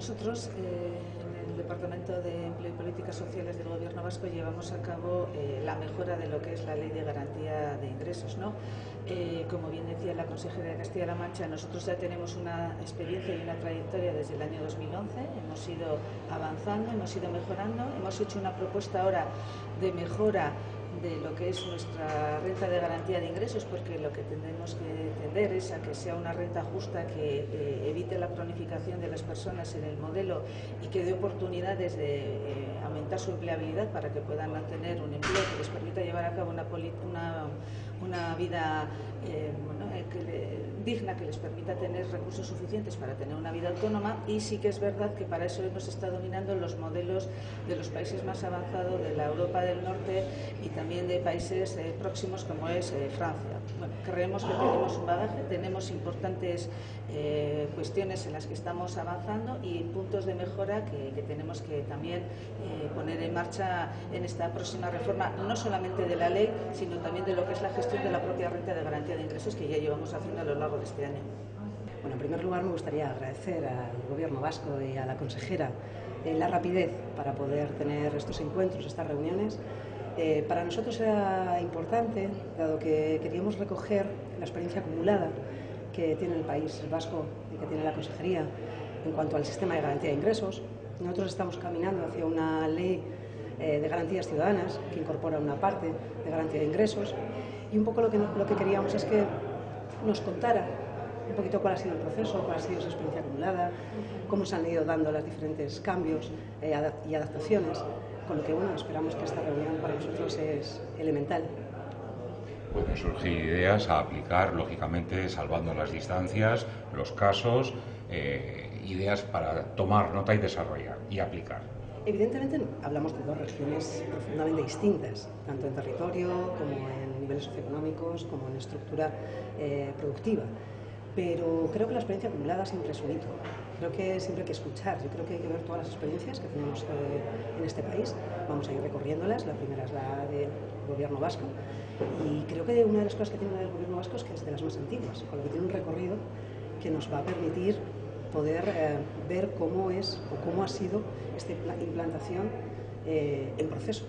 Nosotros en el Departamento de Empleo y Políticas Sociales del Gobierno vasco llevamos a cabo la mejora de lo que es la Ley de Garantía de Ingresos, ¿no? Como bien decía la consejera de Castilla-La Mancha, nosotros ya tenemos una experiencia y una trayectoria desde el año 2011, hemos ido avanzando, hemos ido mejorando, hemos hecho una propuesta ahora de mejora de lo que es nuestra renta de garantía de ingresos, porque lo que tendremos que tender es a que sea una renta justa que evite la cronificación de las personas en el modelo y que dé oportunidades de aumentar su empleabilidad para que puedan mantener un empleo que les permita llevar a cabo una vida digna, que les permita tener recursos suficientes para tener una vida autónoma. Y sí que es verdad que para eso hemos estado mirando los modelos de los países más avanzados de la Europa del Norte y también de países próximos como es Francia. Bueno, creemos que tenemos un bagaje, tenemos importantes cuestiones en las que estamos avanzando y puntos de mejora que tenemos que también poner en marcha en esta próxima reforma, no solamente de la ley, sino también de lo que es la gestión de la propia renta de garantía de ingresos que ya llevamos haciendo a lo largo de este año. Bueno, en primer lugar me gustaría agradecer al Gobierno vasco y a la consejera la rapidez para poder tener estos encuentros, estas reuniones. Para nosotros era importante, dado que queríamos recoger la experiencia acumulada que tiene el país vasco y que tiene la consejería en cuanto al sistema de garantía de ingresos. Nosotros estamos caminando hacia una ley de garantías ciudadanas que incorpora una parte de garantía de ingresos, y un poco lo que queríamos es que nos contara un poquito cuál ha sido el proceso, cuál ha sido esa experiencia acumulada, cómo se han ido dando los diferentes cambios y adaptaciones, con lo que bueno, esperamos que esta reunión para nosotros es elemental. Pueden surgir ideas a aplicar, lógicamente, salvando las distancias, los casos, ideas para tomar nota y desarrollar y aplicar. Evidentemente hablamos de dos regiones profundamente distintas, tanto en territorio como en niveles socioeconómicos, como en estructura productiva. Pero creo que la experiencia acumulada siempre es un hito. Creo que siempre hay que escuchar. Yo creo que hay que ver todas las experiencias que tenemos en este país. Vamos a ir recorriéndolas. La primera es la del Gobierno vasco. Y creo que una de las cosas que tiene el Gobierno vasco es que es de las más antiguas, con lo que tiene un recorrido que nos va a permitir poder ver cómo es o cómo ha sido esta implantación en proceso.